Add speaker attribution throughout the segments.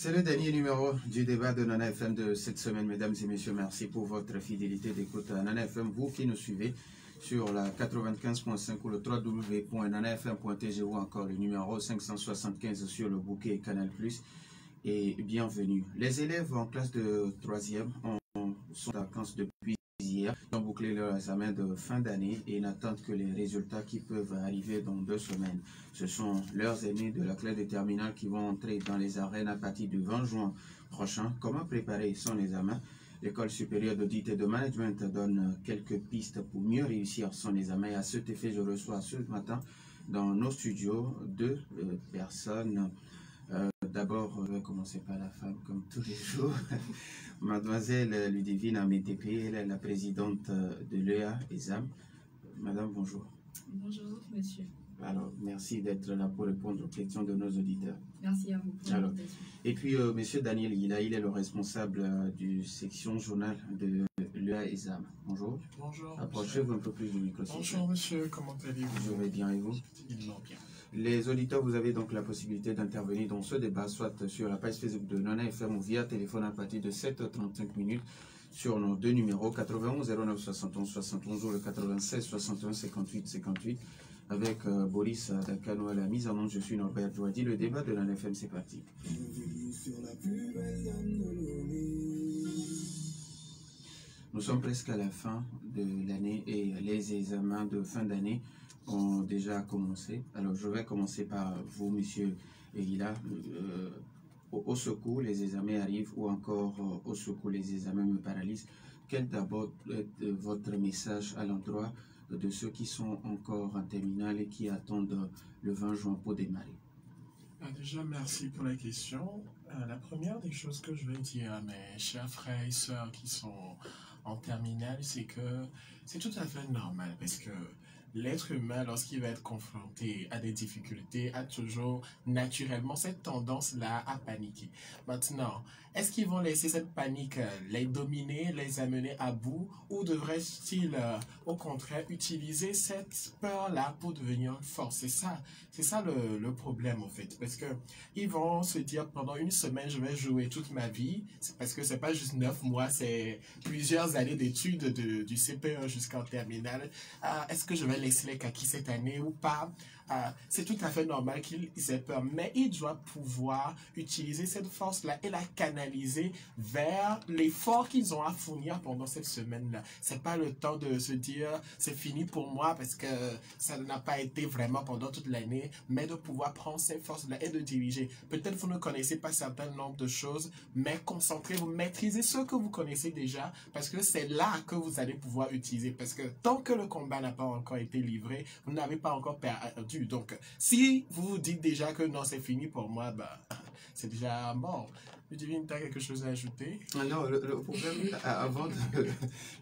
Speaker 1: C'est le dernier numéro du débat de Nana FM de cette semaine, mesdames et messieurs. Merci pour votre fidélité d'écoute à Nana FM. Vous qui nous suivez sur la 95.5 ou le www.nanafm.tg ou encore le numéro 575 sur le bouquet Canal+. Et bienvenue. Les élèves en classe de 3e sont en vacances depuis hier. Ils ont bouclé leur examen de fin d'année et n'attendent que les résultats qui peuvent arriver dans 2 semaines. Ce sont leurs aînés de la classe de terminale qui vont entrer dans les arènes à partir du 20 juin prochain. Comment préparer son examen? L'École supérieure d'audit et de management donne quelques pistes pour mieux réussir son examen. Et à cet effet, je reçois ce matin dans nos studios 2 personnes. D'abord, je vais commencer par la femme, comme tous les jours. Mademoiselle Ludivine Amétépé, elle est la présidente de l'EA ESAM. Madame, bonjour.
Speaker 2: Bonjour, monsieur.
Speaker 1: Alors, merci d'être là pour répondre aux questions de nos auditeurs.
Speaker 2: Merci à vous pour l'invitation.
Speaker 1: Et puis, monsieur Daniel Hila, il est le responsable du section journal de l'EA ESAM. Bonjour.
Speaker 3: Bonjour.
Speaker 1: Approchez-vous un peu plus du micro.
Speaker 3: Bonjour, monsieur. Comment allez-vous?
Speaker 1: Je vais bien et vous?
Speaker 3: Bien.
Speaker 1: Les auditeurs, vous avez donc la possibilité d'intervenir dans ce débat, soit sur la page Facebook de Nana FM ou via téléphone à partir de 7h35 sur nos 2 numéros 91 09 71 71 ou le 96 61 58 58 avec Boris Dakano à la mise en onde. Je suis Norbert Jouadi. Le débat de Nana FM, c'est parti. Nous sommes presque à la fin de l'année et les examens de fin d'année ont déjà commencé. Alors, je vais commencer par vous, monsieur Hila. Au secours, les examens arrivent ou encore au secours, les examens me paralysent. Quel d'abord est votre message à l'endroit de ceux qui sont encore en terminale et qui attendent le 20 juin pour démarrer?
Speaker 3: Déjà, merci pour la question. La première des choses que je vais dire à mes chers frères et sœurs qui sont en terminale, c'est que c'est tout à fait normal parce que l'être humain, lorsqu'il va être confronté à des difficultés, a toujours naturellement cette tendance-là à paniquer. Maintenant, est-ce qu'ils vont laisser cette panique les dominer, les amener à bout, ou devraient-ils au contraire utiliser cette peur-là pour devenir une force? C'est ça le problème en fait, parce que ils vont se dire pendant une semaine je vais jouer toute ma vie, parce que c'est pas juste 9 mois, c'est plusieurs années d'études du CPE jusqu'en terminale. Est-ce que je vais laisser les kaki cette année ou pas? C'est tout à fait normal qu'ils aient peur, mais ils doivent pouvoir utiliser cette force-là et la canaliser vers l'effort qu'ils ont à fournir pendant cette semaine-là. C'est pas le temps de se dire c'est fini pour moi parce que ça n'a pas été vraiment pendant toute l'année, mais de pouvoir prendre cette force-là et de diriger. Peut-être vous ne connaissez pas certain nombre de choses, mais concentrez-vous, maîtrisez ce que vous connaissez déjà, parce que c'est là que vous allez pouvoir utiliser. Parce que tant que le combat n'a pas encore été livré, vous n'avez pas encore perdu. Donc, si vous vous dites déjà que non, c'est fini pour moi, bah, c'est déjà mort. Ludivine, tu as quelque chose à ajouter?
Speaker 1: Non, le problème,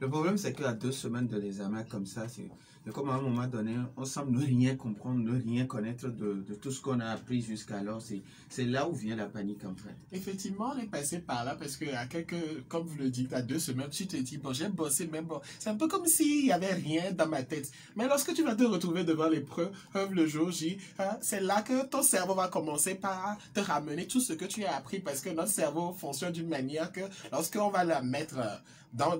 Speaker 1: le problème, c'est qu'à 2 semaines de l'examen comme ça, c'est comme à un moment donné, on semble ne rien comprendre, ne rien connaître de tout ce qu'on a appris jusqu'alors. C'est là où vient la panique en fait.
Speaker 3: Effectivement, on est passé par là parce que comme vous le dites, à 2 semaines, tu te dis, bon, j'ai bossé, même bon, c'est un peu comme s'il n'y avait rien dans ma tête. Mais lorsque tu vas te retrouver devant l'épreuve le jour J, c'est là que ton cerveau va commencer par te ramener tout ce que tu as appris, parce que notre cerveau fonctionne d'une manière que lorsqu'on va la mettre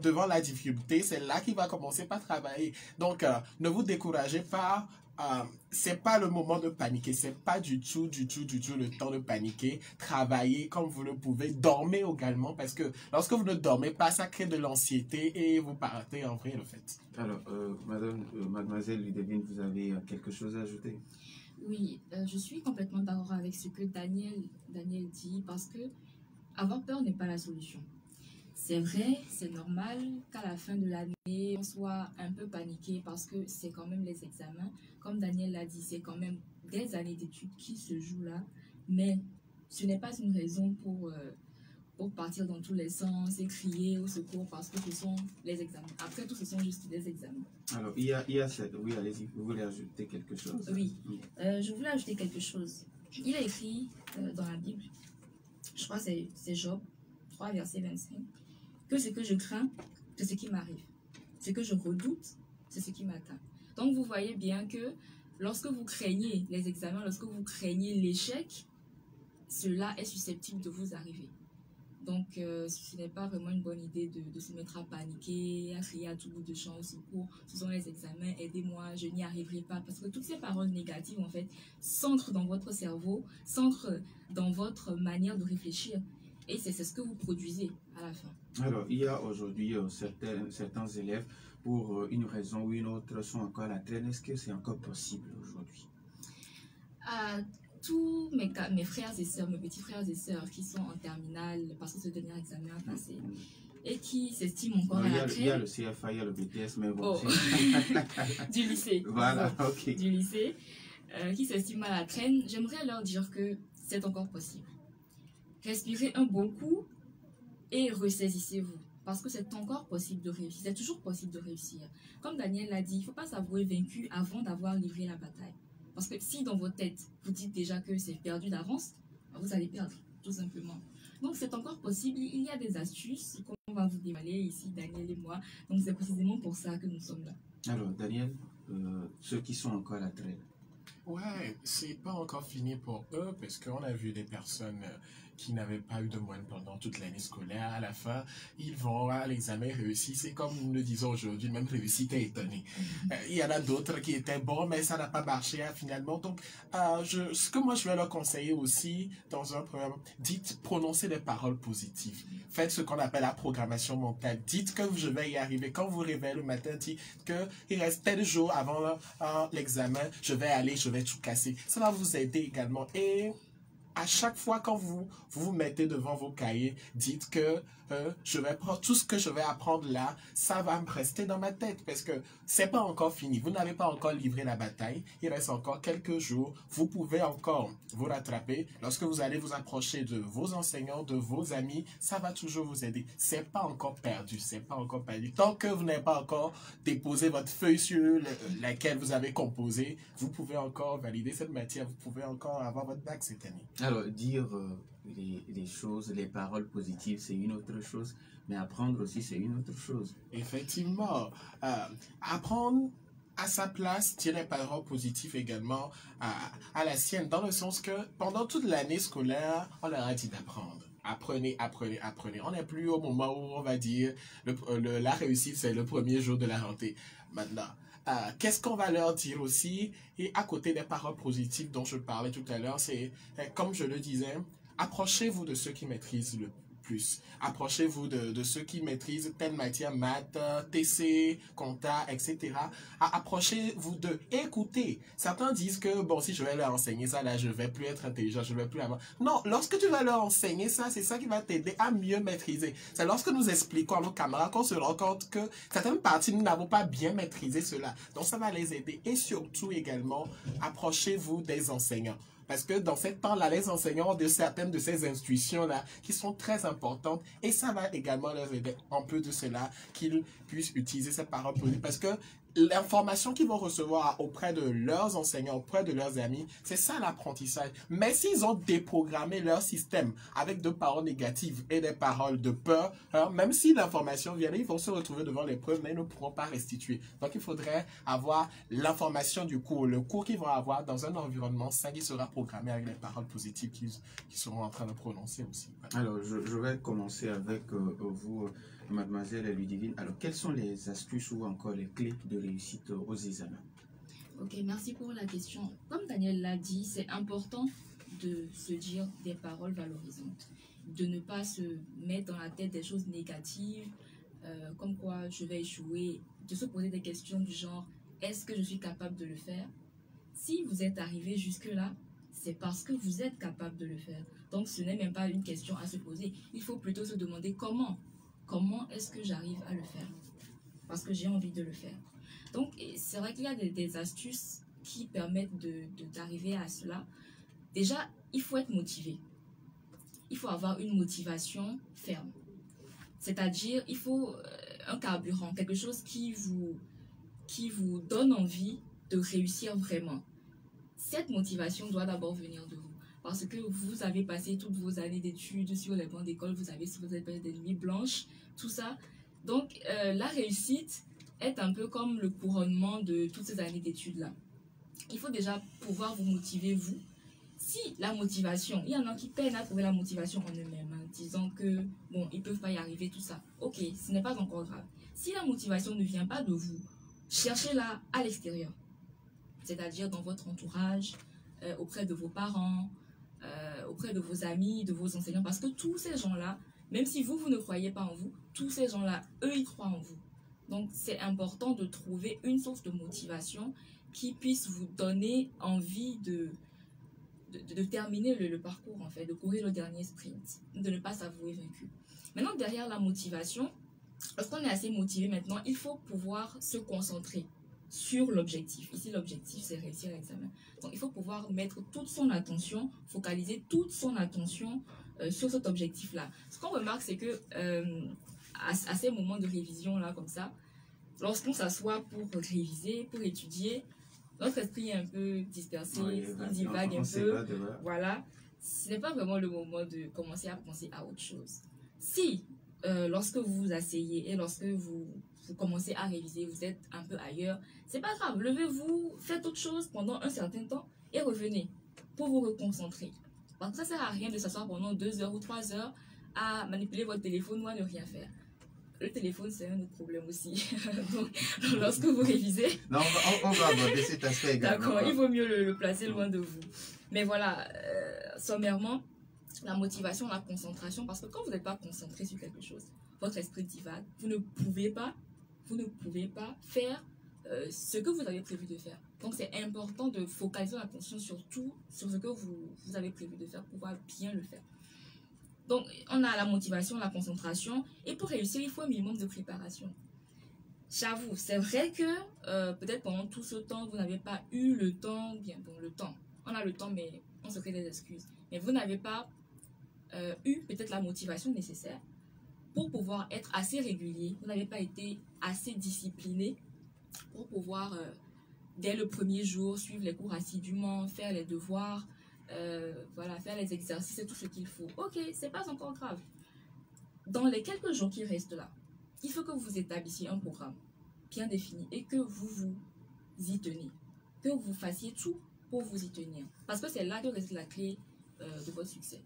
Speaker 3: devant la difficulté, c'est là qu'il va commencer par travailler. Donc, ne vous découragez pas. C'est pas le moment de paniquer, c'est pas du tout le temps de paniquer. Travaillez comme vous le pouvez, dormez également, parce que lorsque vous ne dormez pas, ça crée de l'anxiété et vous partez en vrai le fait.
Speaker 1: Alors, mademoiselle Ludivine, vous avez quelque chose à ajouter?
Speaker 2: Oui, je suis complètement d'accord avec ce que Daniel dit, parce que avoir peur n'est pas la solution. C'est vrai, c'est normal qu'à la fin de l'année, on soit un peu paniqué parce que c'est quand même les examens. Comme Daniel l'a dit, c'est quand même des années d'études qui se jouent là. Mais ce n'est pas une raison pour partir dans tous les sens et crier au secours parce que ce sont les examens. Après tout, ce sont juste des examens.
Speaker 1: Alors, il y a cette... Oui, allez-y, vous voulez ajouter quelque chose?
Speaker 2: Oui, je voulais ajouter quelque chose. Il est écrit dans la Bible, je crois que c'est Job 3, verset 25, que ce que je crains, c'est ce qui m'arrive. Ce que je redoute, c'est ce qui m'atteint. Donc, vous voyez bien que lorsque vous craignez les examens, lorsque vous craignez l'échec, cela est susceptible de vous arriver. Donc, ce n'est pas vraiment une bonne idée de se mettre à paniquer, à crier à tout bout de champ au secours. Ce sont les examens, aidez-moi, je n'y arriverai pas. Parce que toutes ces paroles négatives, en fait, s'ancrent dans votre cerveau, s'ancrent dans votre manière de réfléchir. Et c'est ce que vous produisez à la fin.
Speaker 1: Alors, il y a aujourd'hui certains élèves, pour une raison ou une autre, sont encore à la traîne. Est-ce que c'est encore possible aujourd'hui?
Speaker 2: Tous mes frères et sœurs, mes petits frères et sœurs qui sont en terminale parce que ce dernier examen a passé et qui s'estiment encore à la traîne.
Speaker 1: Il y a le CFA, il y a le BTS, mais bon.
Speaker 2: Oh. Du lycée.
Speaker 1: Voilà, ok.
Speaker 2: Du lycée, qui s'estiment à la traîne, j'aimerais leur dire que c'est encore possible. Respirez un bon coup et ressaisissez-vous. Parce que c'est encore possible de réussir. C'est toujours possible de réussir. Comme Daniel l'a dit, il ne faut pas s'avouer vaincu avant d'avoir livré la bataille. Parce que si dans votre tête, vous dites déjà que c'est perdu d'avance, vous allez perdre, tout simplement. Donc c'est encore possible. Il y a des astuces qu'on va vous dévoiler ici, Daniel et moi. Donc c'est précisément pour ça que nous sommes là.
Speaker 1: Alors Daniel, ceux qui sont encore à la traîne.
Speaker 3: Ouais, c'est pas encore fini pour eux parce qu'on a vu des personnes qui n'avaient pas eu de moyenne pendant toute l'année scolaire. À la fin, ils vont à l'examen réussi. C'est comme nous le disons aujourd'hui, même réussi, t'es étonné. Il y en a d'autres qui étaient bons, mais ça n'a pas marché finalement. Donc, ce que moi je vais leur conseiller aussi, dans un premier moment, dites, prononcez des paroles positives. Faites ce qu'on appelle la programmation mentale. Dites que je vais y arriver. Quand vous réveillez le matin, dites qu'il reste tel jour avant l'examen, je vais aller, je vais tout casser. Ça va vous aider également. Et à chaque fois quand vous vous mettez devant vos cahiers, dites que je vais prendre tout ce que je vais apprendre là, ça va me rester dans ma tête parce que c'est pas encore fini. Vous n'avez pas encore livré la bataille. Il reste encore quelques jours. Vous pouvez encore vous rattraper. Lorsque vous allez vous approcher de vos enseignants, de vos amis, ça va toujours vous aider. C'est pas encore perdu. C'est pas encore perdu. Tant que vous n'avez pas encore déposé votre feuille sur laquelle vous avez composé, vous pouvez encore valider cette matière. Vous pouvez encore avoir votre bac cette année.
Speaker 1: Alors, dire les choses, les paroles positives, c'est une autre chose, mais apprendre aussi, c'est une autre chose.
Speaker 3: Effectivement, apprendre à sa place, dire les paroles positives également à la sienne, dans le sens que pendant toute l'année scolaire, on leur a dit d'apprendre. Apprenez, apprenez, apprenez. On n'est plus au moment où on va dire la réussite, c'est le premier jour de la rentrée. Maintenant, qu'est-ce qu'on va leur dire aussi? Et à côté des paroles positives dont je parlais tout à l'heure, c'est, comme je le disais, approchez-vous de ceux qui maîtrisent le plus. Approchez-vous de ceux qui maîtrisent telle matière, maths, TC, compta, etc. Approchez-vous d'eux. Écoutez. Certains disent que, bon, si je vais leur enseigner ça, là, je vais plus être intelligent, je vais plus avoir... Non, lorsque tu vas leur enseigner ça, c'est ça qui va t'aider à mieux maîtriser. C'est lorsque nous expliquons à nos camarades qu'on se rend compte que certaines parties, nous n'avons pas bien maîtrisé cela. Donc, ça va les aider. Et surtout, également, approchez-vous des enseignants. Parce que dans ce temps-là, les enseignants ont de certaines de ces intuitions-là qui sont très importantes et ça va également leur aider un peu de cela qu'ils puissent utiliser cette parole positive. Parce que l'information qu'ils vont recevoir auprès de leurs enseignants, auprès de leurs amis, c'est ça l'apprentissage. Mais s'ils ont déprogrammé leur système avec de paroles négatives et des paroles de peur, alors même si l'information vient, ils vont se retrouver devant l'épreuve, mais ils ne pourront pas restituer. Donc il faudrait avoir l'information du cours, le cours qu'ils vont avoir dans un environnement sain qui sera programmé avec les paroles positives qu'ils seront en train de prononcer aussi.
Speaker 1: Alors je vais commencer avec vous, Mademoiselle Ludivine. Alors, quelles sont les astuces ou encore les clés de réussite aux examens?
Speaker 2: Ok, merci pour la question. Comme Daniel l'a dit, c'est important de se dire des paroles valorisantes, de ne pas se mettre dans la tête des choses négatives, comme quoi je vais échouer, de se poser des questions du genre, est-ce que je suis capable de le faire? Si vous êtes arrivé jusque-là, c'est parce que vous êtes capable de le faire. Donc, ce n'est même pas une question à se poser. Il faut plutôt se demander comment. Comment est-ce que j'arrive à le faire? Parce que j'ai envie de le faire. Donc, c'est vrai qu'il y a des astuces qui permettent d'arriver à cela. Déjà, il faut être motivé. Il faut avoir une motivation ferme. C'est-à-dire, il faut un carburant, quelque chose qui vous donne envie de réussir vraiment. Cette motivation doit d'abord venir de vous. Parce que vous avez passé toutes vos années d'études sur les bancs d'école, vous avez fait des nuits blanches, tout ça. Donc, la réussite est un peu comme le couronnement de toutes ces années d'études-là. Il faut déjà pouvoir vous motiver, vous, Si la motivation, il y en a qui peinent à trouver la motivation en eux-mêmes, hein, disant que, bon, ils peuvent pas y arriver, tout ça. Ok, ce n'est pas encore grave. Si la motivation ne vient pas de vous, cherchez-la à l'extérieur. C'est-à-dire dans votre entourage, auprès de vos parents, auprès de vos amis, de vos enseignants. Parce que tous ces gens-là, même si vous, vous ne croyez pas en vous, tous ces gens-là, eux, ils croient en vous. Donc, c'est important de trouver une source de motivation qui puisse vous donner envie de terminer le parcours, en fait, de courir le dernier sprint, de ne pas s'avouer vaincu. Maintenant, derrière la motivation, lorsqu'on est assez motivé maintenant, il faut pouvoir se concentrer sur l'objectif. Ici, l'objectif, c'est réussir l'examen. Donc, il faut pouvoir mettre toute son attention, focaliser toute son attention sur cet objectif-là. Ce qu'on remarque, c'est que à ces moments de révision-là, comme ça, lorsqu'on s'assoit pour réviser, pour étudier, notre esprit est un peu dispersé, il divague un peu. Voilà. Ce n'est pas vraiment le moment de commencer à penser à autre chose. Si, lorsque vous vous asseyez et lorsque vous commencez à réviser, vous êtes un peu ailleurs, c'est pas grave. Levez-vous, faites autre chose pendant un certain temps et revenez pour vous reconcentrer. Parce que ça sert à rien de s'asseoir pendant 2 heures ou 3 heures à manipuler votre téléphone ou à ne rien faire. Le téléphone, c'est un autre problème aussi. Donc, lorsque vous révisez...
Speaker 1: Non, on va aborder cet aspect également.
Speaker 2: D'accord, il vaut mieux le placer loin de vous. Mais voilà, sommairement, la motivation, la concentration, parce que quand vous n'êtes pas concentré sur quelque chose, votre esprit divague, vous ne pouvez pas faire ce que vous avez prévu de faire. Donc, c'est important de focaliser l'attention surtout sur ce que vous avez prévu de faire pour pouvoir bien le faire. Donc, on a la motivation, la concentration. Et pour réussir, il faut un minimum de préparation. J'avoue, c'est vrai que peut-être pendant tout ce temps, vous n'avez pas eu le temps, on a le temps, mais on se crée des excuses. Mais vous n'avez pas eu peut-être la motivation nécessaire pour pouvoir être assez régulier. Vous n'avez pas été assez discipliné pour pouvoir, dès le premier jour, suivre les cours assidûment, faire les devoirs, voilà, faire les exercices et tout ce qu'il faut. Ok, c'est pas encore grave. Dans les quelques jours qui restent là, il faut que vous établissiez un programme bien défini et que vous vous y teniez. Que vous fassiez tout pour vous y tenir. Parce que c'est là que réside la clé de votre succès.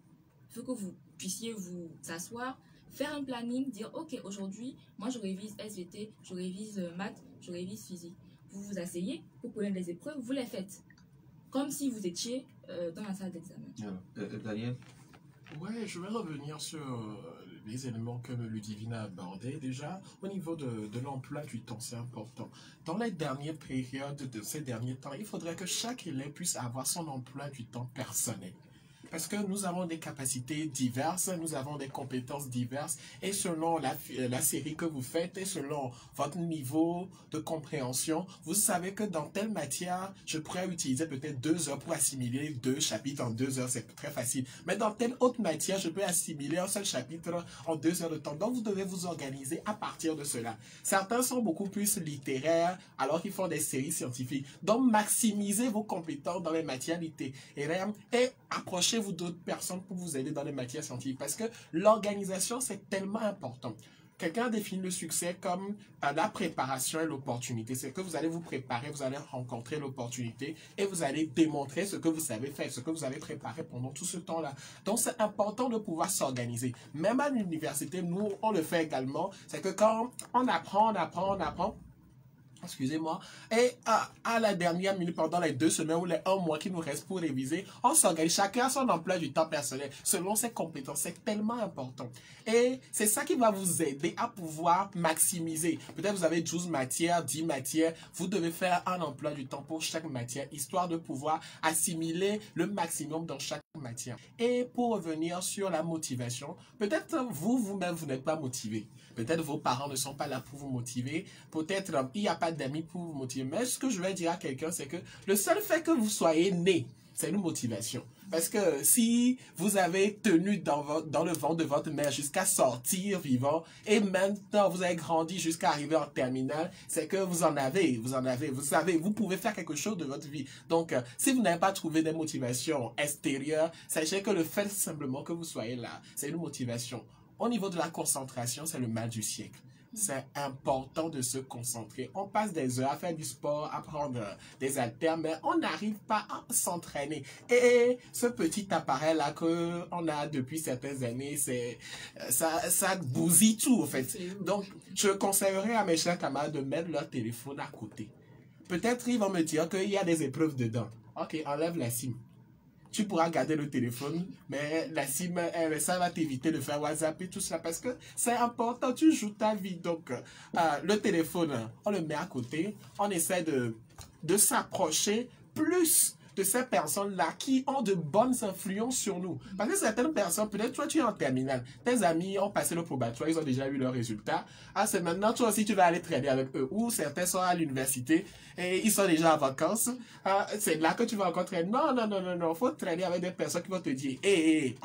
Speaker 2: Il faut que vous puissiez vous asseoir, faire un planning, dire ok, aujourd'hui, moi je révise SVT, je révise maths, je révise physique. Vous vous asseyez, vous prenez les épreuves, vous les faites. Comme si vous étiez dans la salle d'examen.
Speaker 1: Daniel?
Speaker 3: Ouais, je vais revenir sur les éléments que Ludivine a abordés. Déjà, au niveau de l'emploi du temps, c'est important. Dans les dernières périodes de ces derniers temps, il faudrait que chaque élève puisse avoir son emploi du temps personnel. Parce que nous avons des capacités diverses, nous avons des compétences diverses, et selon la série que vous faites, et selon votre niveau de compréhension, vous savez que dans telle matière, je pourrais utiliser peut-être 2 heures pour assimiler 2 chapitres en 2 heures, c'est très facile. Mais dans telle autre matière, je peux assimiler un seul chapitre en 2 heures de temps. Donc vous devez vous organiser à partir de cela. Certains sont beaucoup plus littéraires, alors qu'ils font des séries scientifiques. Donc maximisez vos compétences dans les matières littéraires et approchez-vous d'autres personnes pour vous aider dans les matières scientifiques parce que l'organisation, c'est tellement important. Quelqu'un définit le succès comme la préparation et l'opportunité. C'est que vous allez vous préparer, vous allez rencontrer l'opportunité et vous allez démontrer ce que vous savez faire, ce que vous avez préparé pendant tout ce temps-là. Donc, c'est important de pouvoir s'organiser. Même à l'université, nous, on le fait également. C'est que quand on apprend, excusez-moi, et à la dernière minute, pendant les 2 semaines ou les 1 mois qui nous reste pour réviser, on s'organise, chacun a son emploi du temps personnel, selon ses compétences, c'est tellement important. Et c'est ça qui va vous aider à pouvoir maximiser. Peut-être vous avez 12 matières, 10 matières, vous devez faire un emploi du temps pour chaque matière, histoire de pouvoir assimiler le maximum dans chaque matière. Et pour revenir sur la motivation, peut-être vous-même, vous n'êtes pas motivé. Peut-être vos parents ne sont pas là pour vous motiver. Peut-être il n'y a pas d'amis pour vous motiver. Mais ce que je vais dire à quelqu'un, c'est que le seul fait que vous soyez né, c'est une motivation. Parce que si vous avez tenu dans le ventre de votre mère jusqu'à sortir vivant, et maintenant vous avez grandi jusqu'à arriver en terminale, c'est que vous savez, vous pouvez faire quelque chose de votre vie. Donc, si vous n'avez pas trouvé des motivations extérieures, sachez que le fait simplement que vous soyez là, c'est une motivation. Au niveau de la concentration, c'est le mal du siècle. c'est important de se concentrer. On passe des heures à faire du sport, à prendre des haltères, mais on n'arrive pas à s'entraîner. Et ce petit appareil-là qu'on a depuis certaines années, ça bousille tout, en fait. Donc, je conseillerais à mes chers camarades de mettre leur téléphone à côté. Peut-être ils vont me dire qu'il y a des épreuves dedans. Ok, enlève la SIM. Tu pourras garder le téléphone, mais la SIM, ça va t'éviter de faire WhatsApp et tout ça parce que c'est important, tu joues ta vie. Donc, le téléphone, on le met à côté, on essaie de s'approcher plus de ces personnes-là qui ont de bonnes influences sur nous. Parce que certaines personnes, peut-être toi tu es en terminale, tes amis ont passé le probatoire, ils ont déjà eu leurs résultats. Ah, c'est maintenant toi aussi tu vas aller traîner avec eux. Ou certains sont à l'université et ils sont déjà en vacances. Ah, c'est là que tu vas encore traîner. Non, non, non, non, non. Faut traîner avec des personnes qui vont te dire, hé,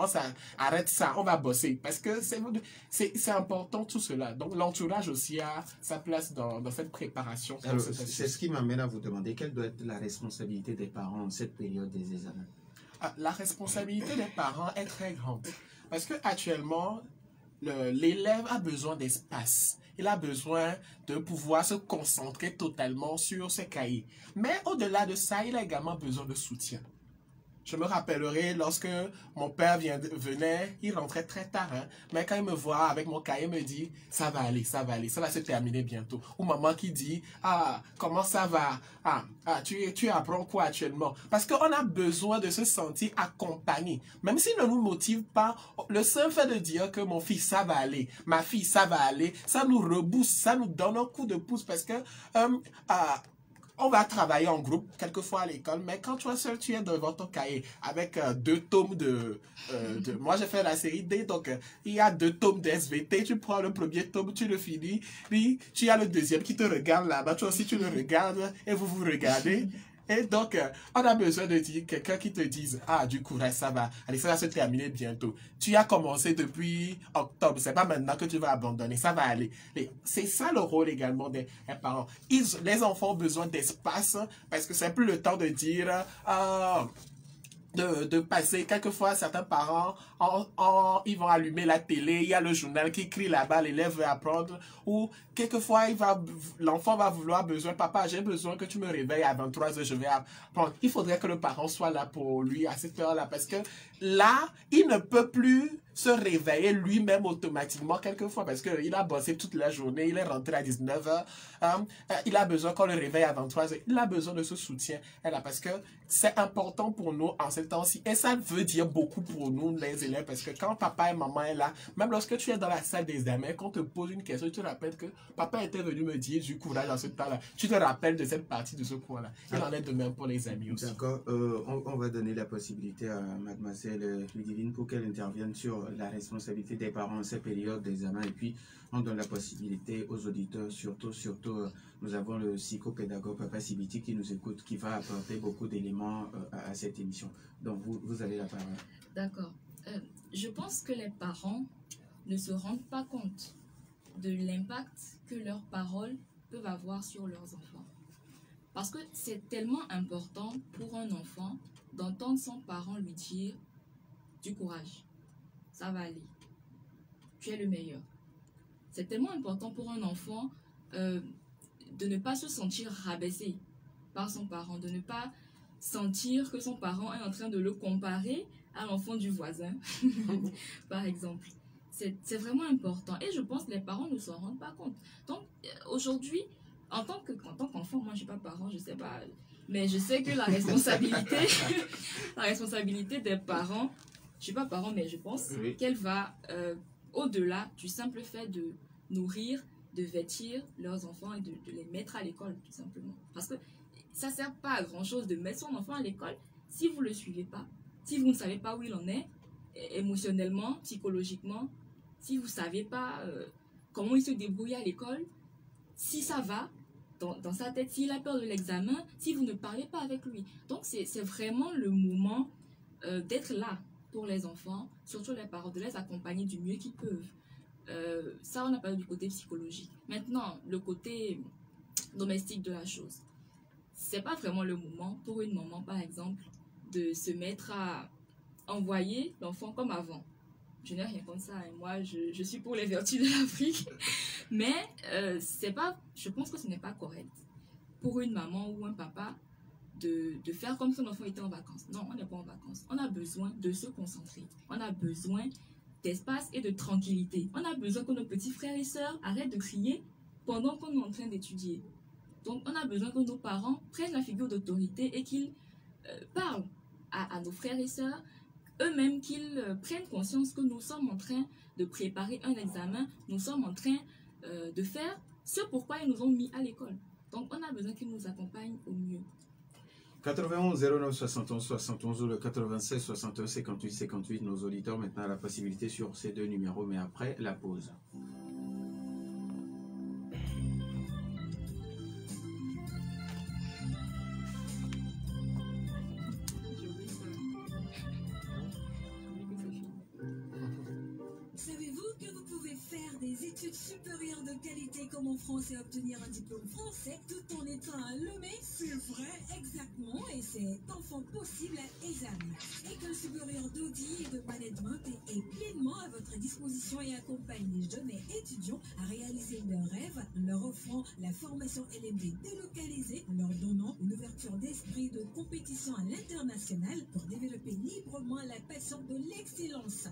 Speaker 3: arrête ça, on va bosser. Parce que c'est important tout cela. Donc l'entourage aussi a sa place dans cette préparation.
Speaker 1: Alors, c'est ce qui m'amène à vous demander quelle doit être la responsabilité des parents en cette période des examens.
Speaker 3: La responsabilité des parents est très grande. Parce que actuellement, l'élève a besoin d'espace. Il a besoin de pouvoir se concentrer totalement sur ses cahiers. Mais au-delà de ça, il a également besoin de soutien. Je me rappellerai lorsque mon père venait, il rentrait très tard, hein, mais quand il me voit avec mon cahier, il me dit, ça va aller, ça va aller, ça va se terminer bientôt. Ou maman qui dit, ah, comment ça va? Tu apprends quoi actuellement? Parce qu'on a besoin de se sentir accompagné. Même s'il ne nous motive pas, le seul fait de dire que mon fils, ça va aller, ma fille, ça va aller, ça nous rebooste, ça nous donne un coup de pouce parce que on va travailler en groupe, quelquefois à l'école, mais quand toi seul, tu es devant ton cahier avec 2 tomes moi, j'ai fait la série D, donc il y a 2 tomes de SVT, tu prends le premier tome, tu le finis, puis tu as le deuxième qui te regarde là-bas, toi aussi tu le regardes, et vous vous regardez. Et donc, on a besoin de dire quelqu'un qui te dise, ah, du courage, ça va. Allez, ça va se terminer bientôt. Tu as commencé depuis octobre. C'est pas maintenant que tu vas abandonner. Ça va aller. C'est ça le rôle également des parents. Les enfants ont besoin d'espace parce que c'est plus le temps de dire, de passer, quelquefois certains parents ils vont allumer la télé, il y a le journal qui crie là-bas, l'élève veut apprendre, ou quelquefois l'enfant va vouloir papa j'ai besoin que tu me réveilles à 23h, je vais apprendre. Il faudrait que le parent soit là pour lui à cette heure-là, parce que là, il ne peut plus se réveiller lui-même automatiquement quelquefois, parce qu'il a bossé toute la journée, il est rentré à 19h, il a besoin qu'on le réveille à 23h, il a besoin de ce soutien, parce que c'est important pour nous en ce temps-ci, et ça veut dire beaucoup pour nous, les élèves, parce que quand papa et maman est là, même lorsque tu es dans la salle d'examen, quand on te pose une question, tu te rappelles que papa était venu me dire du courage dans ce temps-là, tu te rappelles de cette partie de ce cours-là. Il en est de même pour les amis aussi.
Speaker 1: D'accord, on va donner la possibilité à mademoiselle Ludivine pour qu'elle intervienne sur la responsabilité des parents en cette période d'examen, et puis on donne la possibilité aux auditeurs, surtout nous avons le psychopédagogue Papa Sibiti qui nous écoute, qui va apporter beaucoup d'éléments à cette émission. Donc vous avez la parole.
Speaker 2: D'accord. Je pense que les parents ne se rendent pas compte de l'impact que leurs paroles peuvent avoir sur leurs enfants. Parce que c'est tellement important pour un enfant d'entendre son parent lui dire du courage, ça va aller, tu es le meilleur. C'est tellement important pour un enfant de ne pas se sentir rabaissé par son parent, de ne pas sentir que son parent est en train de le comparer à l'enfant du voisin, par exemple. C'est vraiment important. Et je pense que les parents ne s'en rendent pas compte. Donc, aujourd'hui, en tant qu'enfant, moi, je ne suis pas parent, je ne sais pas. Mais je sais que la responsabilité des parents, je ne suis pas parent, mais je pense qu'elle va au-delà du simple fait de nourrir, de vêtir leurs enfants et de les mettre à l'école, tout simplement. Parce que ça ne sert pas à grand-chose de mettre son enfant à l'école si vous ne le suivez pas, si vous ne savez pas où il en est, émotionnellement, psychologiquement, si vous ne savez pas comment il se débrouille à l'école, si ça va dans sa tête, s'il a peur de l'examen, si vous ne parlez pas avec lui. Donc, c'est vraiment le moment d'être là pour les enfants, surtout les parents, de les accompagner du mieux qu'ils peuvent. Ça, on a parlé du côté psychologique. Maintenant, le côté domestique de la chose. C'est pas vraiment le moment pour une maman, par exemple, de se mettre à envoyer l'enfant comme avant. je n'ai rien contre ça. Et moi, je suis pour les vertus de l'Afrique. Mais c'est pas, je pense que ce n'est pas correct pour une maman ou un papa de faire comme si son enfant était en vacances. Non, on n'est pas en vacances. On a besoin de se concentrer. On a besoin d'espace et de tranquillité. On a besoin que nos petits frères et sœurs arrêtent de crier pendant qu'on est en train d'étudier. Donc, on a besoin que nos parents prennent la figure d'autorité et qu'ils parlent à nos frères et sœurs, eux-mêmes qu'ils prennent conscience que nous sommes en train de préparer un examen, nous sommes en train de faire ce pourquoi ils nous ont mis à l'école. Donc, on a besoin qu'ils nous accompagnent au mieux.
Speaker 1: 91 09 71 71 ou le 96 61 58 58. Nos auditeurs maintenant ont la possibilité sur ces deux numéros, mais après la pause.
Speaker 4: Savez-vous que vous pouvez faire des études supérieures de qualité comme en France et obtenir un diplôme français tout en étant à Lomé? C'est vrai, exactement, et c'est enfin possible à ESAM. École supérieure d'audit et de management est pleinement à votre disposition et accompagne les jeunes et étudiants à réaliser leurs rêves en leur offrant la formation LMD délocalisée, en leur donnant une ouverture d'esprit de compétition à l'international pour développer librement la passion de l'excellence.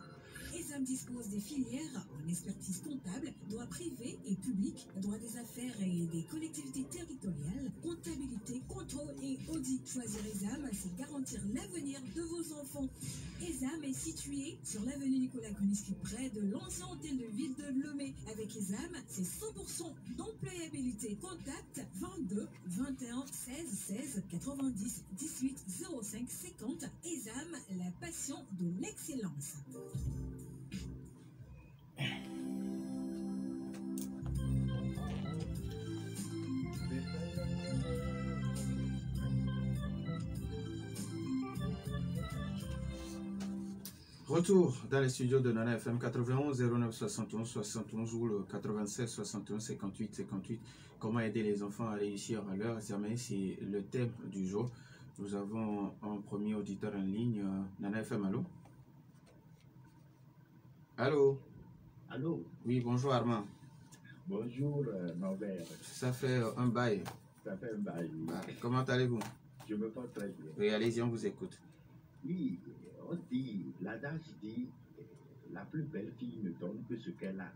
Speaker 4: ESAM dispose des filières en expertise comptable, droit privé et public, droit des affaires et des collectivités territoriales, comptabilité, contrôle et audit. Choisir ESAM, c'est garantir l'avenir de vos enfants. ESAM est situé sur l'avenue Nicolas Gruniski, près de l'ancien hôtel de ville de Lomé. Avec ESAM, c'est 100% d'employabilité. Contact 22 21 16 16 90 18 05 50. ESAM, la passion de l'excellence.
Speaker 1: Retour dans les studios de Nana FM 91 09 71 71 ou le 96 61 58 58. Comment aider les enfants à réussir leur examen, c'est le thème du jour. Nous avons un premier auditeur en ligne. Nana FM, allô? Allô?
Speaker 5: Allô?
Speaker 1: Oui, bonjour Armand.
Speaker 5: Bonjour Norbert.
Speaker 1: Ça fait un bail.
Speaker 5: Ça fait un bail.
Speaker 1: Comment allez-vous?
Speaker 5: Je me porte très bien.
Speaker 1: Oui, allez-y, on vous écoute.
Speaker 5: Oui, on dit, l'adage dit, la plus belle fille ne donne que ce qu'elle a.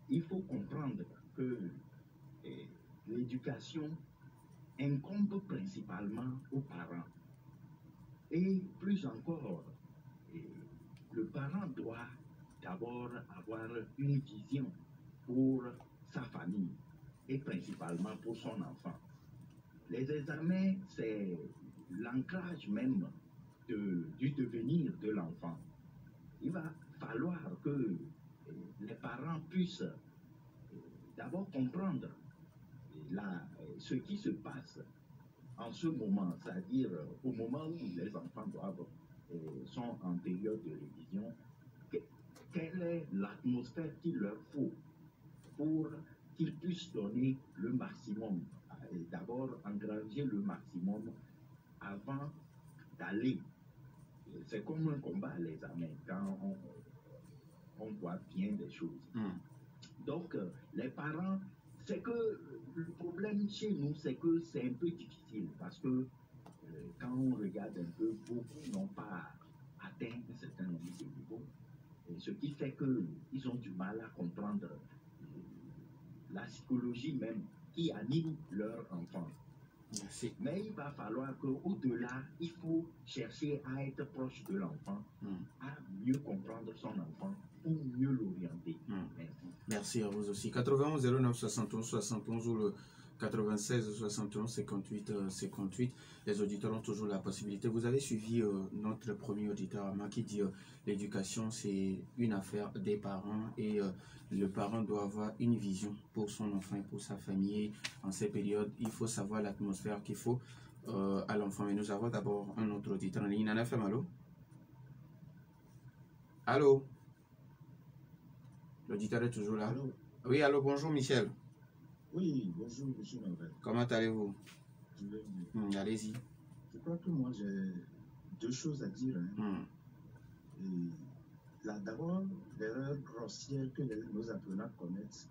Speaker 5: Il faut comprendre que l'éducation incombe principalement aux parents. Et plus encore, le parent doit d'abord avoir une vision pour sa famille et principalement pour son enfant. Les examens, c'est l'ancrage même du devenir de l'enfant. Il va falloir que les parents puissent d'abord comprendre ce qui se passe en ce moment, c'est-à-dire au moment où les enfants sont en période de révision, quelle est l'atmosphère qu'il leur faut pour qu'ils puissent donner le maximum, d'abord engranger le maximum avant d'aller. C'est comme un combat à l'examen quand on voit bien des choses. Donc, les parents, c'est que le problème chez nous, c'est que c'est un peu difficile parce que quand on regarde un peu, beaucoup n'ont pas atteint un certain nombre de niveaux. Ce qui fait qu'ils ont du mal à comprendre la psychologie même qui anime leur enfant.
Speaker 1: Merci.
Speaker 5: Mais il va falloir qu'au-delà, il faut chercher à être proche de l'enfant, à mieux comprendre son enfant pour mieux l'orienter.
Speaker 1: Merci à vous aussi. 91 09 71 71 ou le 96 61 58 58. Les auditeurs ont toujours la possibilité. Vous avez suivi notre premier auditeur qui dit l'éducation c'est une affaire des parents et le parent doit avoir une vision pour son enfant et pour sa famille. En ces périodes, il faut savoir l'atmosphère qu'il faut à l'enfant. Mais nous avons d'abord un autre auditeur en ligne. Nana FM, allô? Allô? L'auditeur est toujours là.
Speaker 6: Allô?
Speaker 1: Oui, allô, bonjour Michel.
Speaker 6: Oui, bonjour, monsieur Norbert.
Speaker 1: Comment allez-vous?
Speaker 6: Je vais bien.
Speaker 1: Allez-y.
Speaker 6: Je crois que moi, j'ai deux choses à dire. Et D'abord, l'erreur grossière que nos apprenants commettent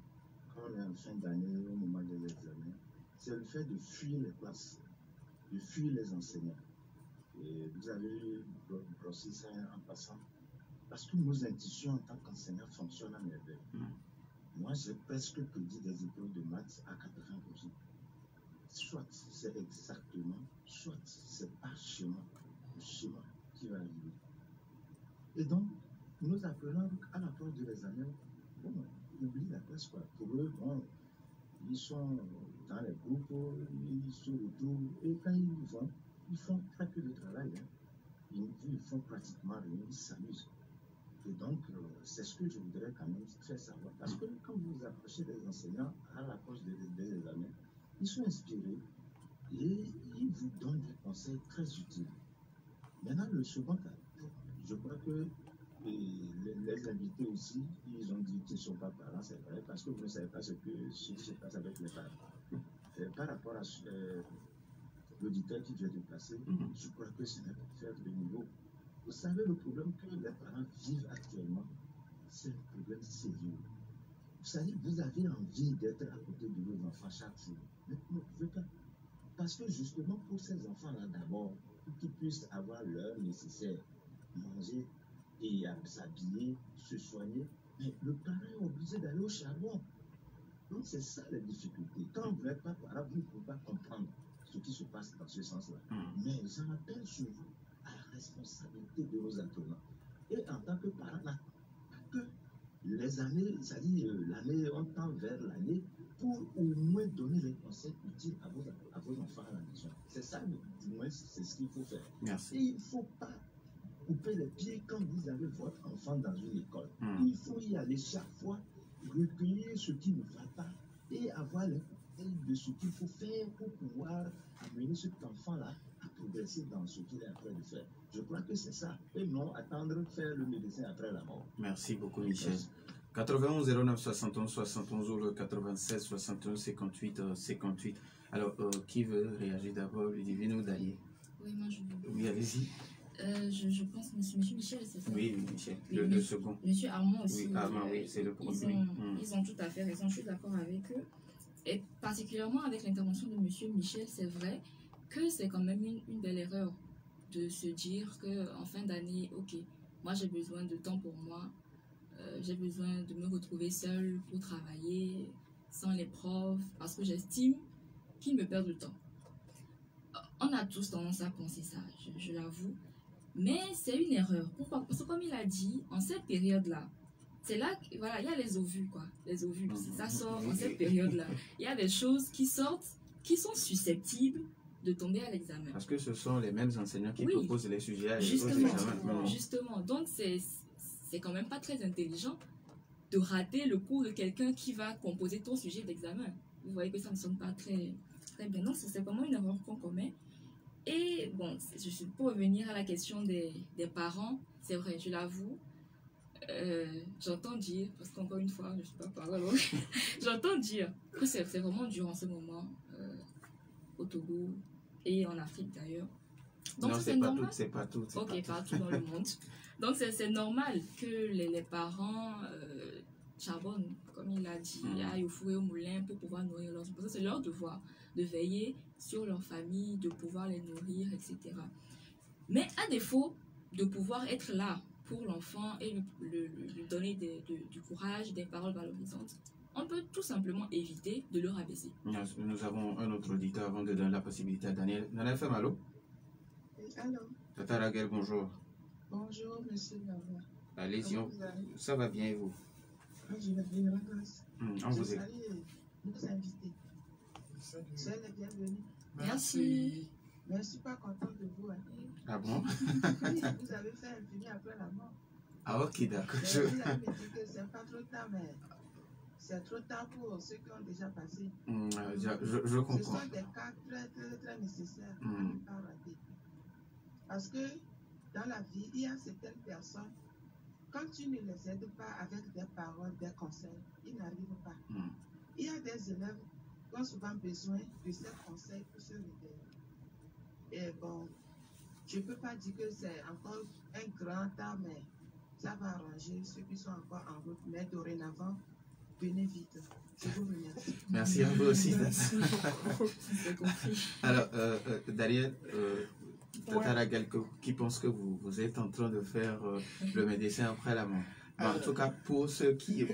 Speaker 6: quand on est en fin d'année, au moment des examens, c'est le fait de fuir les classes, de fuir les enseignants. Et vous avez brossé ça en passant. Parce que nos intuitions en tant qu'enseignants fonctionnent à merveille. Moi, j'ai presque prédit des épreuves de maths à 80%. Soit c'est exactement, soit c'est pas le schéma qui va arriver. Et donc, nous apprenons à l'approche de l'examen, bon, ils oublient la classe, quoi. Pour eux, bon, ils sont dans les groupes, ils se retrouvent, et quand ils vont, ils font très peu de travail. Hein. Ils font pratiquement rien, ils s'amusent. Et donc, c'est ce que je voudrais quand même faire savoir. Parce que quand vous approchez des enseignants à l'approche des examens, ils sont inspirés et ils vous donnent des conseils très utiles. Maintenant, le second cas, je crois que les invités aussi, ils ont dit qu'ils ne sont pas parents, c'est vrai, parce que vous ne savez pas ce qui se passe avec les parents. Par rapport à l'auditeur qui vient de passer, je crois que c'est un faible niveau. Vous savez, le problème que les parents vivent actuellement, c'est un problème sérieux. Vous savez, vous avez envie d'être à côté de vos enfants chaque jour, mais vous ne pouvez pas. Parce que justement, pour ces enfants-là, d'abord, pour qu'ils puissent avoir l'heure nécessaire, manger et s'habiller, se soigner, mais le parent est obligé d'aller au charbon. Donc, c'est ça la difficulté. Quand vous n'êtes pas parent, vous ne pouvez pas comprendre ce qui se passe dans ce sens-là. Mais j'en appelle sur vous à la responsabilité de vos apprenants. Et en tant que parent, là, que les années, c'est-à-dire l'année, on tend vers l'année pour au moins donner les conseils utiles à vos enfants à la maison. C'est ça, du moins, c'est ce qu'il faut faire.
Speaker 1: Merci.
Speaker 6: Et il ne faut pas couper les pieds quand vous avez votre enfant dans une école. Il faut y aller chaque fois, recueillir ce qui ne va pas et avoir les conseils de ce qu'il faut faire pour pouvoir amener cet enfant-là à progresser dans ce qu'il est en train de faire. Je crois que c'est ça. Et non attendre faire le médecin après la mort.
Speaker 1: Merci beaucoup, Michel. 91 09 71 71 ou le 96 61 58 58. Alors, qui veut réagir d'abord, Ludivine ou Daïe?
Speaker 2: Oui, moi je veux.
Speaker 1: Oui, allez-y.
Speaker 2: Je pense Monsieur Michel, c'est ça?
Speaker 1: Oui, Michel,
Speaker 2: Oui,
Speaker 1: le second.
Speaker 2: Monsieur Armand aussi.
Speaker 1: Oui, Armand, oui, c'est le premier.
Speaker 2: Ils ont tout à fait raison, je suis d'accord avec eux. Et particulièrement avec l'intervention de Monsieur Michel, c'est vrai que c'est quand même une belle erreur de se dire qu'en fin d'année, ok, moi j'ai besoin de temps pour moi, j'ai besoin de me retrouver seule pour travailler, sans les profs, parce que j'estime qu'ils me perdent le temps. On a tous tendance à penser ça, je l'avoue. Mais c'est une erreur. Pourquoi? Parce que comme il a dit, en cette période-là, c'est là, voilà, il y a les ovules, quoi. Les ovules, ça sort en cette période-là. Il y a des choses qui sortent, qui sont susceptibles de tomber à l'examen.
Speaker 1: Parce que ce sont les mêmes enseignants qui proposent les sujets
Speaker 2: justement,
Speaker 1: aux examens.
Speaker 2: Justement. Donc, c'est quand même pas très intelligent de rater le cours de quelqu'un qui va composer ton sujet d'examen. Vous voyez que ça ne sonne pas très, très bien. Donc, c'est vraiment une erreur qu'on commet. Et bon, pour revenir à la question des parents, c'est vrai, je l'avoue, j'entends dire, parce qu'encore une fois, je ne suis pas parole, j'entends dire que c'est vraiment dur en ce moment au Togo et en Afrique d'ailleurs. Donc,
Speaker 1: non, c'est pas tout, c'est pas tout.
Speaker 2: Ok, partout dans le monde. Donc, c'est normal que les parents charbonnent, comme il a dit, aillent au four et au moulin pour pouvoir nourrir leurs enfants. Parce que c'est leur devoir de veiller sur leur famille, de pouvoir les nourrir, etc. Mais à défaut de pouvoir être là pour l'enfant et lui donner du courage, des paroles valorisantes, on peut tout simplement éviter de le rabaisser.
Speaker 1: Nous avons un autre auditeur avant de donner la possibilité à Daniel. Nana FM, allô?
Speaker 7: Allô?
Speaker 1: Tata Raguel, bonjour.
Speaker 7: Bonjour, monsieur Nava.
Speaker 1: Allez-y, ça va bien et vous?
Speaker 7: Je vais bien, grâce.
Speaker 1: On vous écoute.
Speaker 7: Nos invités. Soyez les bienvenus.
Speaker 2: Merci.
Speaker 7: Mais je ne suis pas contente de vous. Hein.
Speaker 1: Ah bon?
Speaker 7: Oui, vous avez fait infini après la mort.
Speaker 1: Ah ok, d'accord.
Speaker 7: Vous avez dit que ce n'est pas trop tard, mais c'est trop tard pour ceux qui ont déjà passé.
Speaker 1: Je comprends.
Speaker 7: Ce sont des cas très, très, très nécessaires à ne pas rater. Parce que dans la vie, il y a certaines personnes, quand tu ne les aides pas avec des paroles, des conseils, ils n'arrivent pas. Il y a des élèves qui ont souvent besoin de ces conseils pour se réveiller. Et bon, je ne peux pas dire que c'est encore un grand temps, mais ça va arranger ceux qui sont encore en route. Mais dorénavant, venez vite. Je vous remercie.
Speaker 1: Merci à vous aussi.
Speaker 2: Merci beaucoup. C'est compris.
Speaker 1: Alors, Daniel, peut-être à quelqu'un qui pense que vous êtes en train de faire le médecin après la mort. En tout cas, pour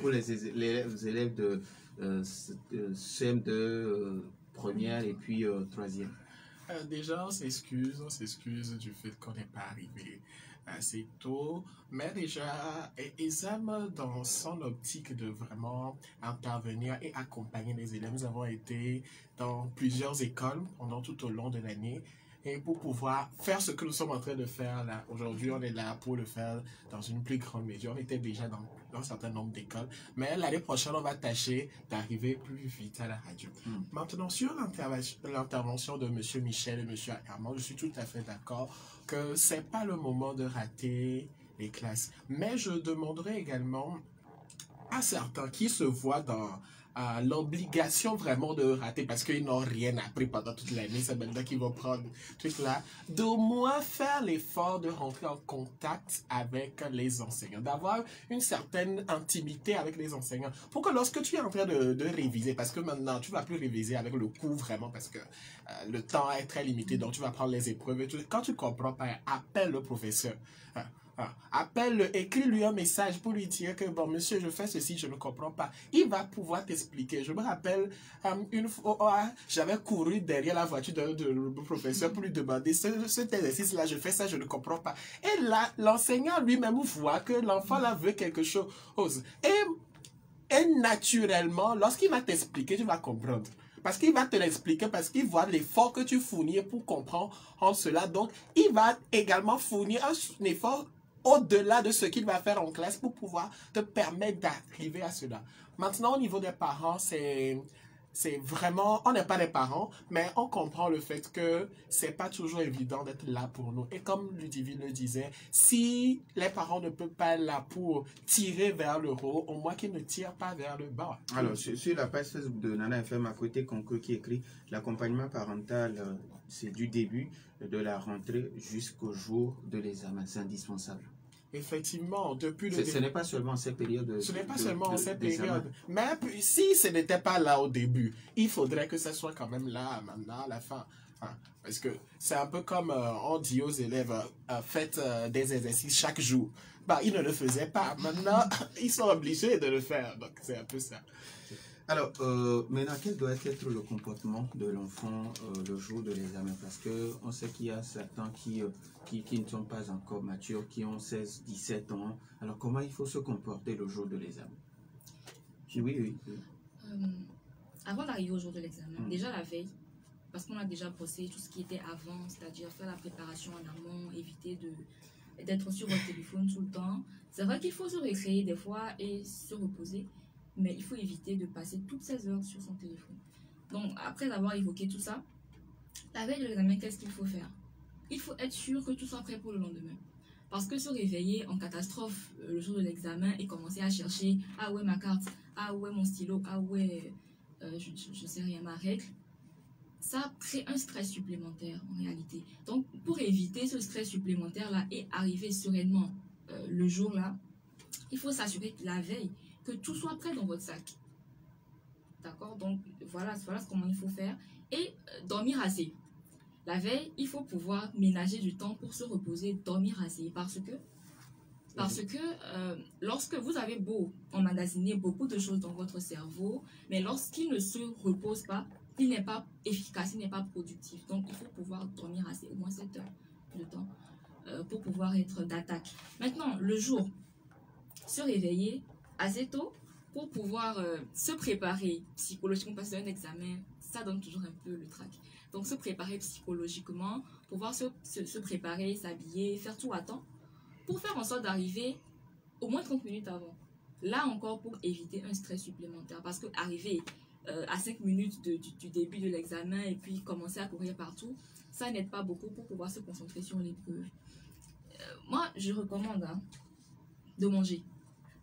Speaker 1: les élèves de CM2, première et puis troisième.
Speaker 3: Déjà, on s'excuse du fait qu'on n'est pas arrivé assez tôt, mais déjà, ESAM, dans son optique de vraiment intervenir et accompagner les élèves, nous avons été dans plusieurs écoles pendant tout au long de l'année. Et pour pouvoir faire ce que nous sommes en train de faire là, aujourd'hui, on est là pour le faire dans une plus grande mesure. On était déjà dans un certain nombre d'écoles, mais l'année prochaine, on va tâcher d'arriver plus vite à la radio. Maintenant, sur l'intervention de M. Michel et M. Armand, je suis tout à fait d'accord que c'est pas le moment de rater les classes. Mais je demanderai également à certains qui se voient dans l'obligation vraiment de rater parce qu'ils n'ont rien appris pendant toute l'année, c'est maintenant qu'ils vont prendre ce truc là, d'au moins faire l'effort de rentrer en contact avec les enseignants, d'avoir une certaine intimité avec les enseignants pour que lorsque tu es en train de réviser, parce que maintenant tu vas plus réviser avec le cours vraiment parce que le temps est très limité, donc tu vas prendre les épreuves et tout. Quand tu comprends pas, appelle le professeur. Appelle-le, écris-lui un message pour lui dire que bon monsieur, je fais ceci, je ne comprends pas. Il va pouvoir t'expliquer. Je me rappelle une fois, j'avais couru derrière la voiture de professeur pour lui demander cet exercice-là, je fais ça, je ne comprends pas. Et là, l'enseignant lui-même voit que l'enfant là veut quelque chose. Et naturellement, lorsqu'il va t'expliquer, tu vas comprendre. Parce qu'il va te l'expliquer, parce qu'il voit l'effort que tu fournis pour comprendre en cela. Donc, il va également fournir un effort au-delà de ce qu'il va faire en classe pour pouvoir te permettre d'arriver à cela. Maintenant, au niveau des parents, c'est vraiment, on n'est pas des parents, mais on comprend le fait que c'est pas toujours évident d'être là pour nous. Et comme Ludivine le disait, si les parents ne peuvent pas être là pour tirer vers le haut, au moins qu'ils ne tirent pas vers le bas.
Speaker 1: Alors, sur la page Facebook de Nana FM, à côté, Concours qui écrit l'accompagnement parental, c'est du début de la rentrée jusqu'au jour de l'examen. C'est indispensable.
Speaker 3: Effectivement, depuis le
Speaker 1: ce n'est pas seulement en cette période.
Speaker 3: Ce n'est pas seulement en cette période. Mais si ce n'était pas là au début, il faudrait que ça soit quand même là, maintenant, à la fin. Parce que c'est un peu comme on dit aux élèves, faites des exercices chaque jour. Bah, ils ne le faisaient pas. Maintenant, ils sont obligés de le faire. Donc, c'est un peu ça.
Speaker 1: Alors, maintenant, quel doit être le comportement de l'enfant le jour de l'examen? Parce qu'on sait qu'il y a certains qui ne sont pas encore matures, qui ont 16, 17 ans. Alors, comment il faut se comporter le jour de l'examen? Oui.
Speaker 2: Avant d'arriver au jour de l'examen, déjà la veille, parce qu'on a déjà bossé tout ce qui était avant, c'est-à-dire faire la préparation en amont, éviter d'être sur votre téléphone tout le temps. C'est vrai qu'il faut se récréer des fois et se reposer, mais il faut éviter de passer toutes ces heures sur son téléphone. Donc, après avoir évoqué tout ça, la veille de l'examen, qu'est-ce qu'il faut faire? Il faut être sûr que tout soit prêt pour le lendemain. Parce que se réveiller en catastrophe le jour de l'examen et commencer à chercher « Ah ouais, ma carte, ah ouais, mon stylo, ah ouais, je sais rien, ma règle », ça crée un stress supplémentaire en réalité. Donc, pour éviter ce stress supplémentaire-là et arriver sereinement le jour-là, il faut s'assurer que la veille, que tout soit prêt dans votre sac. D'accord? Donc, voilà comment il faut faire. Et dormir assez. La veille, il faut pouvoir ménager du temps pour se reposer, dormir assez. Parce que lorsque vous avez beau emmagasiner beaucoup de choses dans votre cerveau, mais lorsqu'il ne se repose pas, il n'est pas efficace, il n'est pas productif. Donc, il faut pouvoir dormir assez, au moins 7 heures de temps, pour pouvoir être d'attaque. Maintenant, le jour, se réveiller assez tôt pour pouvoir se préparer psychologiquement, parce qu'un examen, ça donne toujours un peu le trac. Donc, se préparer psychologiquement, pouvoir se préparer, s'habiller, faire tout à temps, pour faire en sorte d'arriver au moins 30 minutes avant. Là encore, pour éviter un stress supplémentaire. Parce que arriver à 5 minutes du début de l'examen et puis commencer à courir partout, ça n'aide pas beaucoup pour pouvoir se concentrer sur l'épreuve. Moi, je recommande de manger.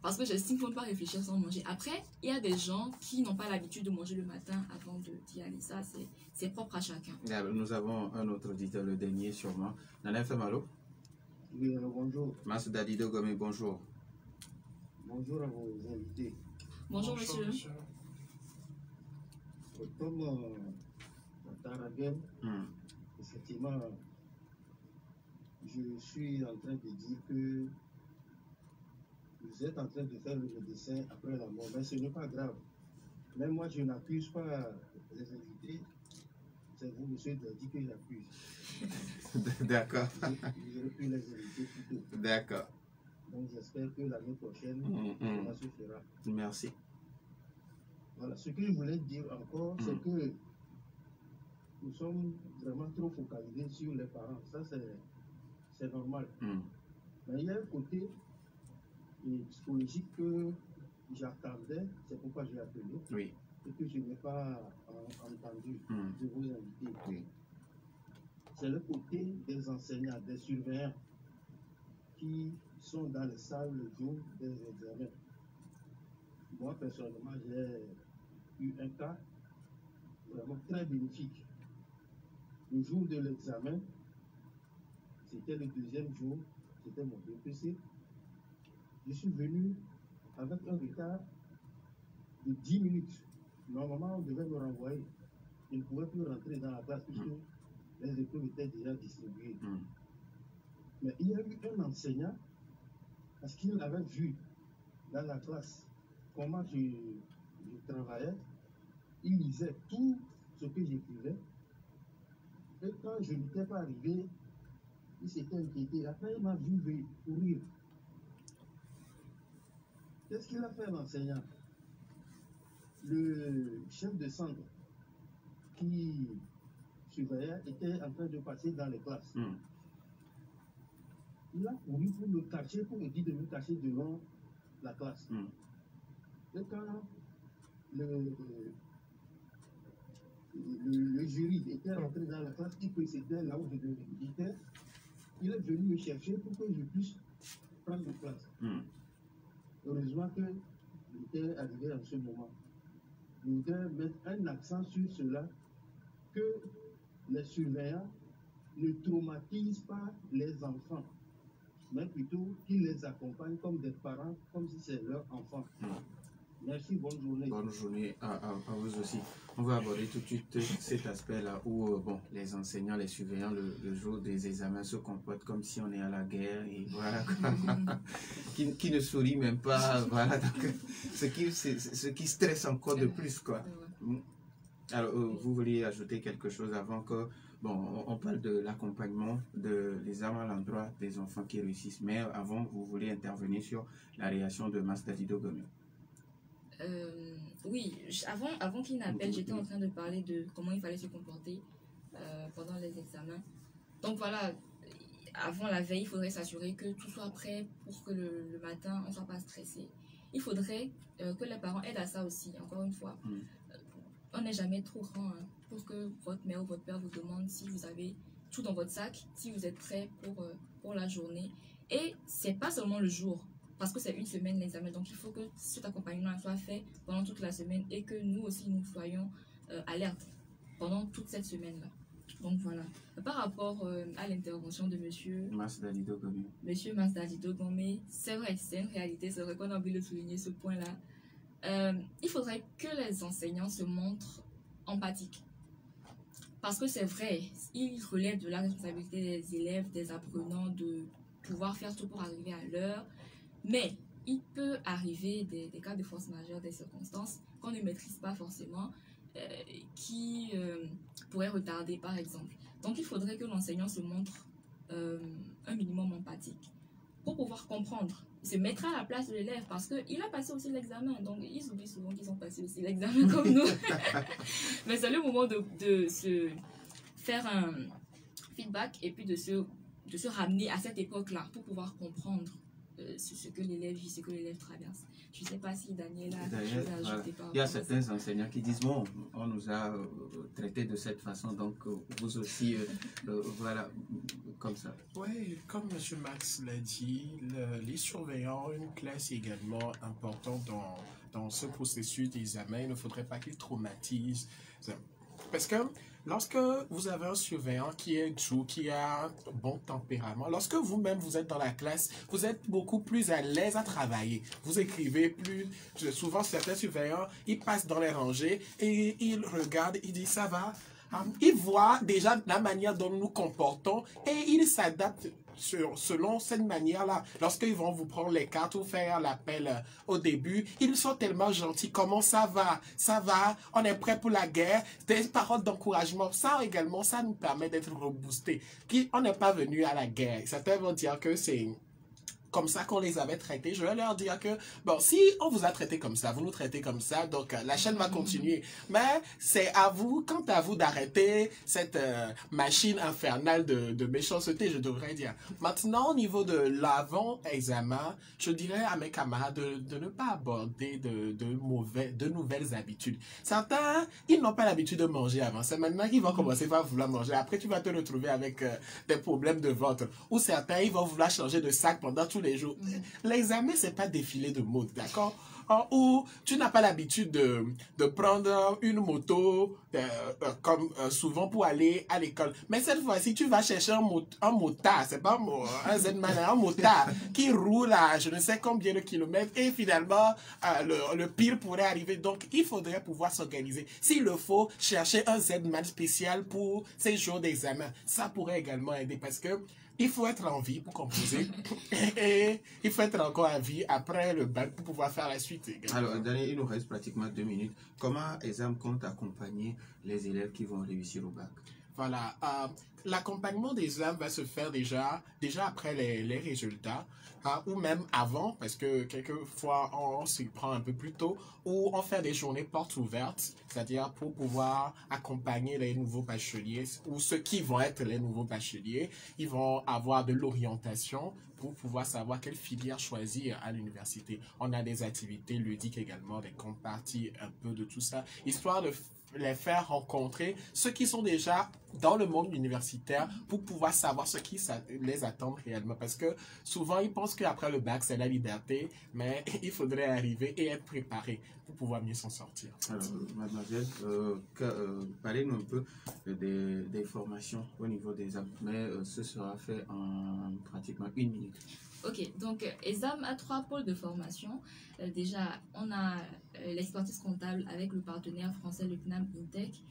Speaker 2: Parce que j'estime qu'il ne faut pas réfléchir sans manger. Après, il y a des gens qui n'ont pas l'habitude de manger le matin avant d'y aller. Ça, c'est propre à chacun.
Speaker 1: Nous avons un autre auditeur, le dernier sûrement. Nana FM, allô?
Speaker 6: Oui, alors bonjour.
Speaker 1: Mas Dadido Gomé, bonjour.
Speaker 6: Bonjour à vos invités.
Speaker 2: Bonjour, monsieur.
Speaker 6: Comme Tarabel, effectivement, je suis en train de dire que vous êtes en train de faire le médecin après la mort, mais ce n'est pas grave. Même moi, je n'accuse pas les invités. C'est vous, monsieur, qui a dit que j'accuse.
Speaker 1: D'accord.
Speaker 6: J'aurais pu les inviter plus tôt.
Speaker 1: D'accord.
Speaker 6: Donc j'espère que l'année prochaine, ça se fera.
Speaker 1: Merci.
Speaker 6: Voilà, ce que je voulais dire encore, c'est que nous sommes vraiment trop focalisés sur les parents. Ça, c'est normal. Mais il y a un côté psychologique que j'attendais, c'est pourquoi j'ai appelé,
Speaker 1: oui,
Speaker 6: et que je n'ai pas entendu de vous inviter.
Speaker 1: Oui.
Speaker 6: C'est le côté des enseignants, des surveillants qui sont dans les salles le jour des examens. Moi, personnellement, j'ai eu un cas vraiment très bénéfique. Le jour de l'examen, c'était le deuxième jour, c'était mon BPC. Je suis venu avec un retard de 10 minutes. Normalement, on devait me renvoyer. Je ne pouvais plus rentrer dans la classe puisque les écoles étaient déjà distribuées. Mais il y a eu un enseignant, parce qu'il avait vu dans la classe comment je travaillais, il lisait tout ce que j'écrivais. Et quand je n'étais pas arrivé, il s'était inquiété. Après, il m'a vu courir. Qu'est-ce qu'il a fait, l'enseignant? Le chef de centre qui surveillait était en train de passer dans les classes. Il a couru pour me cacher, pour me dire de me cacher devant la classe. Et quand le jury était rentré dans la classe qui précédait là où j'étais, il est venu me chercher pour que je puisse prendre place. Heureusement que j'étais arrivé en ce moment. Je voudrais mettre un accent sur cela, que les surveillants ne traumatisent pas les enfants, mais plutôt qu'ils les accompagnent comme des parents, comme si c'est leur enfant. Merci, bonne journée.
Speaker 1: Bonne journée à vous aussi. On va aborder tout de suite cet aspect-là où bon, les enseignants, les surveillants, le jour des examens se comportent comme si on est à la guerre et voilà, qui ne sourit même pas, voilà, donc, ce qui stresse encore de plus, quoi. Alors, vous vouliez ajouter quelque chose avant que, bon, on parle de l'accompagnement des armes à l'endroit des enfants qui réussissent, mais avant, vous voulez intervenir sur la réaction de Mas Davido Gomez.
Speaker 2: Oui, avant qu'il n'appelle, j'étais en train de parler de comment il fallait se comporter pendant les examens. Donc voilà, avant la veille, il faudrait s'assurer que tout soit prêt pour que le matin, on ne soit pas stressé. Il faudrait que les parents aident à ça aussi, encore une fois. On n'est jamais trop grand pour que votre mère ou votre père vous demande si vous avez tout dans votre sac, si vous êtes prêt pour la journée. Et c'est pas seulement le jour, parce que c'est une semaine l'examen, donc il faut que cet accompagnement soit fait pendant toute la semaine et que nous aussi nous soyons alertes pendant toute cette semaine-là. Donc voilà. Par rapport à l'intervention de monsieur
Speaker 1: Mas Davido Gomez.
Speaker 2: Monsieur Mas Davido Gomez, c'est vrai, c'est une réalité, c'est vrai qu'on a oublié de souligner ce point-là. Il faudrait que les enseignants se montrent empathiques. Parce que c'est vrai, il relève de la responsabilité des élèves, des apprenants, de pouvoir faire tout pour arriver à l'heure. Mais il peut arriver des cas de force majeure, des circonstances qu'on ne maîtrise pas forcément, qui pourraient retarder par exemple. Donc il faudrait que l'enseignant se montre un minimum empathique pour pouvoir comprendre, se mettre à la place de l'élève parce qu'il a passé aussi l'examen. Donc ils oublient souvent qu'ils ont passé aussi l'examen comme nous. Mais c'est le moment de se faire un feedback et puis de se ramener à cette époque-là pour pouvoir comprendre ce que l'élève vit, ce que l'élève traverse. Je ne sais pas si Daniel a quelque chose à ajouter par rapport à ça.
Speaker 1: Il y a certains enseignants qui disent bon, on nous a traités de cette façon, donc vous aussi, voilà, comme ça.
Speaker 3: Oui, comme M. Max l'a dit, les surveillants ont une place également importante dans ce processus d'examen. Il ne faudrait pas qu'ils traumatisent. Parce que lorsque vous avez un surveillant qui est doux, qui a un bon tempérament, lorsque vous-même vous êtes dans la classe, vous êtes beaucoup plus à l'aise à travailler. Vous écrivez plus. Souvent, certains surveillants, ils passent dans les rangées et ils regardent, ils disent ça va. Ils voient déjà la manière dont nous nous comportons et ils s'adaptent selon cette manière-là. Lorsqu'ils vont vous prendre les cartes ou faire l'appel au début, ils sont tellement gentils. Comment ça va? Ça va? On est prêt pour la guerre? Des paroles d'encouragement. Ça également, ça nous permet d'être reboostés. Puis, on n'est pas venu à la guerre. Certains vont dire que c'est comme ça qu'on les avait traités. Je vais leur dire que, bon, si on vous a traité comme ça, vous nous traitez comme ça, donc la chaîne va continuer. Mais c'est à vous, quant à vous, d'arrêter cette machine infernale de méchanceté, je devrais dire. Maintenant, au niveau de l'avant-examen, je dirais à mes camarades de ne pas aborder de nouvelles habitudes. Certains, ils n'ont pas l'habitude de manger avant. C'est maintenant qu'ils vont commencer par vouloir manger. Après, tu vas te retrouver avec des problèmes de ventre. Ou certains, ils vont vouloir changer de sac pendant tous les jours. L'examen, c'est pas défilé de mode, d'accord? Ou tu n'as pas l'habitude de prendre une moto comme souvent pour aller à l'école. Mais cette fois-ci, tu vas chercher un motard, c'est pas un Z-Man, un motard qui roule à je ne sais combien de kilomètres et finalement, le pire pourrait arriver. Donc, il faudrait pouvoir s'organiser. S'il le faut, chercher un Z-Man spécial pour ces jours d'examen. Ça pourrait également aider parce que il faut être en vie pour composer et il faut être encore en vie après le bac pour pouvoir faire la suite.
Speaker 1: Alors, Daniel, il nous reste pratiquement 2 minutes. Comment ESAM compte accompagner les élèves qui vont réussir au bac?
Speaker 3: Voilà. L'accompagnement des examens va se faire déjà après les résultats, ou même avant, parce que quelquefois on s'y prend un peu plus tôt, ou on fait des journées portes ouvertes, c'est-à-dire pour pouvoir accompagner les nouveaux bacheliers, ou ceux qui vont être les nouveaux bacheliers. Ils vont avoir de l'orientation pour pouvoir savoir quelle filière choisir à l'université. On a des activités ludiques également, des comptes parties, un peu de tout ça, histoire de les faire rencontrer ceux qui sont déjà dans le monde universitaire pour pouvoir savoir ce qui les attend réellement. Parce que souvent, ils pensent qu'après le bac, c'est la liberté, mais il faudrait arriver et être préparé pour pouvoir mieux s'en sortir.
Speaker 1: Alors, mademoiselle, parlez-nous un peu des formations au niveau des examens, mais ce sera fait en pratiquement 1 minute.
Speaker 2: Ok, donc ESAM a 3 pôles de formation. Déjà, on a l'expertise comptable avec le partenaire français, le CNAM INTEC.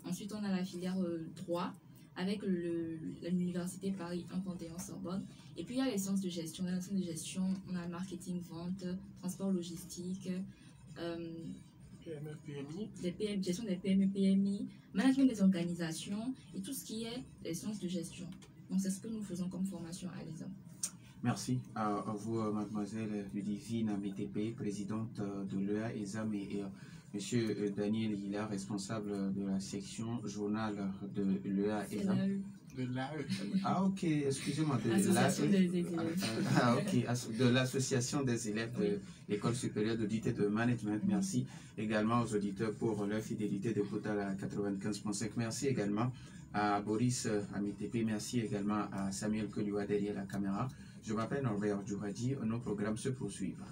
Speaker 2: Ensuite, on a la filière droit avec l'université Paris 1 Panthéon-Sorbonne. Et puis, il y a les sciences de gestion. Dans les sciences de gestion, on a le marketing, vente, transport logistique,
Speaker 3: PME, PMI.
Speaker 2: Gestion des PME, PMI, management des organisations et tout ce qui est les sciences de gestion. Donc, c'est ce que nous faisons comme formation à l'ESAM.
Speaker 1: Merci à vous, mademoiselle Ludivine Amétépé, présidente de l'EA ESAM et monsieur Daniel Hila, responsable de la section journal de l'EA ESAM.
Speaker 3: De l'AE.
Speaker 1: Ah ok, excusez-moi. De l'association des élèves de l'école supérieure d'audit et de management. Merci également aux auditeurs pour leur fidélité d'écoute à la 95.5. Merci également à Boris Amétépé. Merci également à Samuel Koliwa derrière la caméra. Je m'appelle Norbert Djouradi. Nos programmes se poursuivent.